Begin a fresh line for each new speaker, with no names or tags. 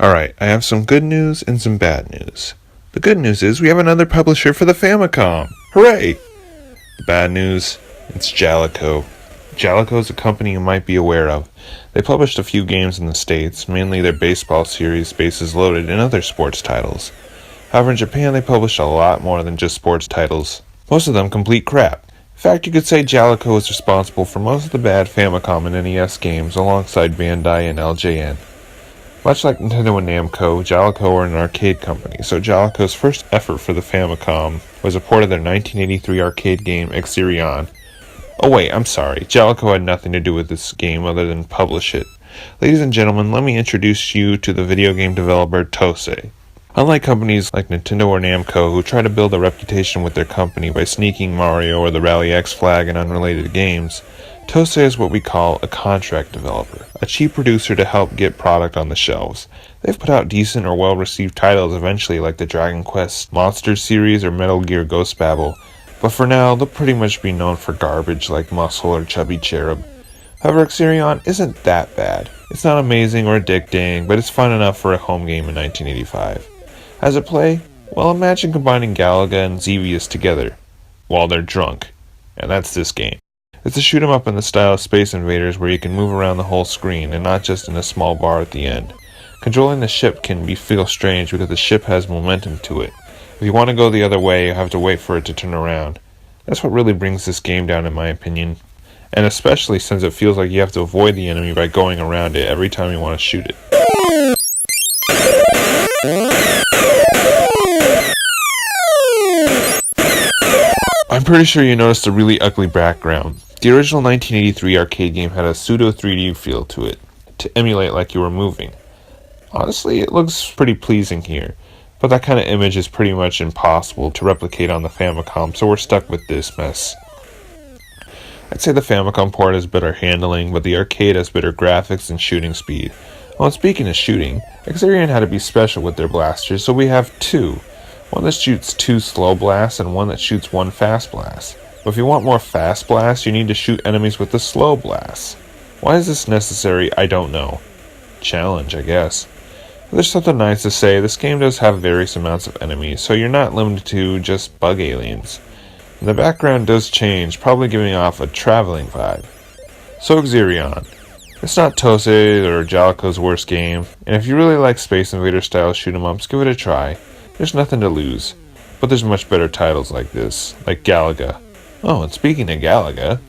Alright, I have some good news and some bad news. The good news is we have another publisher for the Famicom! Hooray! The bad news, it's Jaleco. Jaleco is a company you might be aware of. They published a few games in the States, mainly their baseball series, Bases Loaded, and other sports titles. However, in Japan they published a lot more than just sports titles. Most of them complete crap. In fact, you could say Jaleco is responsible for most of the bad Famicom and NES games alongside Bandai and LJN. Much like Nintendo and Namco, Jaleco are an arcade company, so Jaleco's first effort for the Famicom was a port of their 1983 arcade game Exerion. Oh wait, I'm sorry, Jaleco had nothing to do with this game other than publish it. Ladies and gentlemen, let me introduce you to the video game developer TOSE. Unlike companies like Nintendo or Namco who try to build a reputation with their company by sneaking Mario or the Rally X flag in unrelated games, TOSE is what we call a contract developer, a cheap producer to help get product on the shelves. They've put out decent or well-received titles eventually like the Dragon Quest Monsters series or Metal Gear Ghost Babel, but for now they'll pretty much be known for garbage like Muscle or Chubby Cherub. However, Exerion isn't that bad. It's not amazing or addicting, but it's fun enough for a home game in 1985. As a play, well, imagine combining Galaga and Xevious together while they're drunk, and that's this game. It's a shoot 'em up in the style of Space Invaders where you can move around the whole screen and not just in a small bar at the end. Controlling the ship can feel strange because the ship has momentum to it. If you want to go the other way, you have to wait for it to turn around. That's what really brings this game down in my opinion, and especially since it feels like you have to avoid the enemy by going around it every time you want to shoot it. I'm pretty sure you noticed a really ugly background. The original 1983 arcade game had a pseudo 3D feel to it, to emulate like you were moving. Honestly, it looks pretty pleasing here, but that kind of image is pretty much impossible to replicate on the Famicom, so we're stuck with this mess. I'd say the Famicom port has better handling, but the arcade has better graphics and shooting speed. Well, and speaking of shooting, Exerion had to be special with their blasters, so we have two. One that shoots 2 slow blasts and one that shoots 1 fast blast. But if you want more fast blasts, you need to shoot enemies with the slow blasts. Why is this necessary? I don't know. Challenge, I guess. But there's something nice to say. This game does have various amounts of enemies, so you're not limited to just bug aliens. And the background does change, probably giving off a traveling vibe. So Exerion. It's not TOSE or Jaleco's worst game, and if you really like Space Invader style shoot 'em ups, give it a try. There's nothing to lose, but there's much better titles like this, like Galaga. Oh, and speaking of Galaga...